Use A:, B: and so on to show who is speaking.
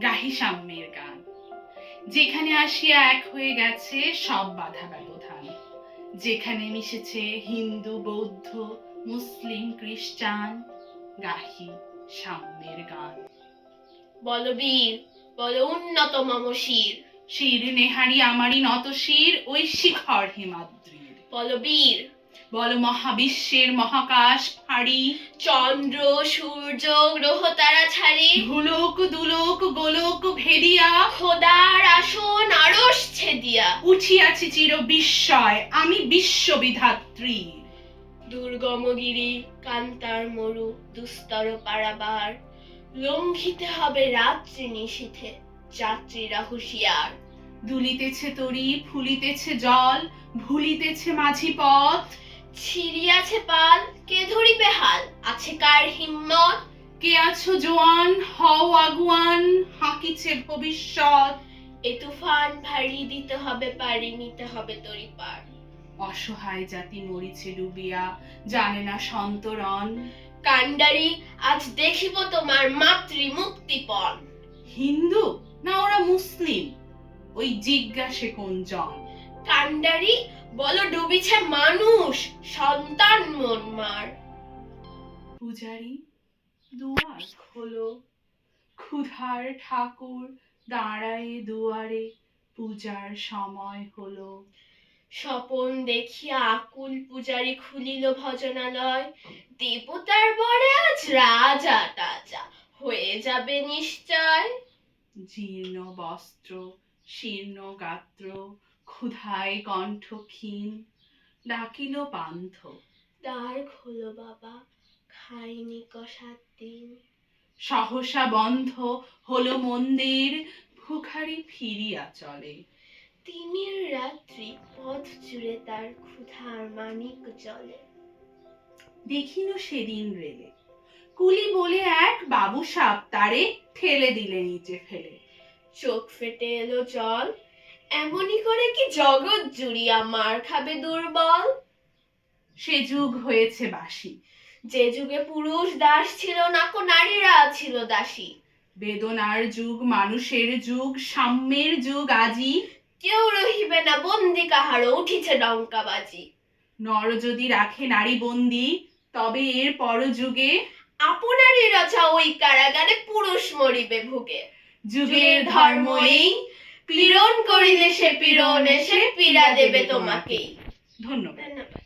A: গাহি সাম্যের গান, যেখানে আসিয়া এক হয়ে গেছে সব বাধা ব্যবধান, যেখানে মিশেছে হিন্দু, বৌদ্ধ, মুসলিম, খ্রিস্টান। গাহি সাম্যের গান।
B: বল বীর, বল উন্নত মম শির,
A: শির নেহারি আমারই নত শির ওই শিখর হিমাদ্রির।
B: বল বীর,
A: বল মহাবিশ্বের মহাকাশ ফাড়ি,
B: চন্দ্র সূর্য গ্রহ তারা ছাড়ি,
A: ভুলোক দুলোক গোলোক ভেদিয়া,
B: খোদার আসন আরশ ছেদিয়া,
A: উঠিয়াছি চির বিস্ময় আমি বিশ্ববিধাত্রী।
B: দুর্গমগিরি কান্তার মরু দুস্তর পারাবার, লঙ্ঘিতে হবে রাত্রি নিশীথে যাত্রীরা হুঁশিয়ার।
A: দুলিতেছে তরি ফুলিতেছে জল, ভুলিতেছে মাঝি পথ,
B: ছিড়িয়াছে পাল কে ধরিবে হাল, আছে কার হিম্মত।
A: কে আছো জোয়ান হও আগুয়ান, হাঁকিছে ভবিষ্যৎ।
B: এ তুফান ভারী দিতে হবে পারি, নিতে হবে তরি পার।
A: অসহায় জাতি মরিছে ডুবিয়া, জানে না সন্তরণ।
B: কান্ডারি আজ দেখিব তোমার মাতৃ মুক্তিপণ।
A: হিন্দু না ওরা মুসলিম, ওই জিজ্ঞাসে কোনজন।
B: কান্ডারি বলো ডুবিছে মানুষ, সন্তান মন মার।
A: পূজারি দুয়ার খোলো, ক্ষুধার ঠাকুর দাঁড়ায় দুয়ারে, পূজার সময় হলো।
B: স্বপন দেখিয়া আকুল পূজারি খুলিল ভজনালয়, দেবতার বরে আজ রাজা টাজা হয়ে যাবে নিশ্চয়।
A: জীর্ণ বস্ত্র শীর্ণ গাত্র, ক্ষুধায় কণ্ঠ ক্ষীণ, ডাকিল পান্থ।
B: দ্বার খোলো বাবা, খাইনি ক 7 দিন।
A: সহসা বন্ধ হলো মন্দির, ভিখারি ফিরিয়া চলে।
B: তিমির রাত্রি পথ জুড়ে তার ক্ষুধার মানিক জ্বলে।
A: দেখিল সেদিন রেলে, কুলি বলে এক বাবু সাপ তারে ঠেলে দিলে নিচে ফেলে।
B: চোখ ফেটে এলো জল, এমনি করে কি জগৎ জুড়িয়া মার খাবে দুর্বল।
A: সে যুগ হয়েছে বাসি,
B: যে যুগে পুরুষ দাস ছিল না, কো নারীরা ছিল দাসী।
A: বেদনার যুগ মানুষের যুগ, সাম্যের যুগ আজি।
B: কেউ রহিবে না বন্দি কাহারো, উঠিছে ডঙ্কাবাজি।
A: নর যদি রাখে নারী বন্দি, তবে এর পর যুগে
B: আপনারই রচা ওই কারাগারে পুরুষ মরিবে ভুগে।
A: যুগের ধর্ম এই,
B: পীড়ন করিলে সে পীড়ন এসে পীড়া দেবে তোমাকেই।
A: ধন্যবাদ।
B: ধন্যবাদ।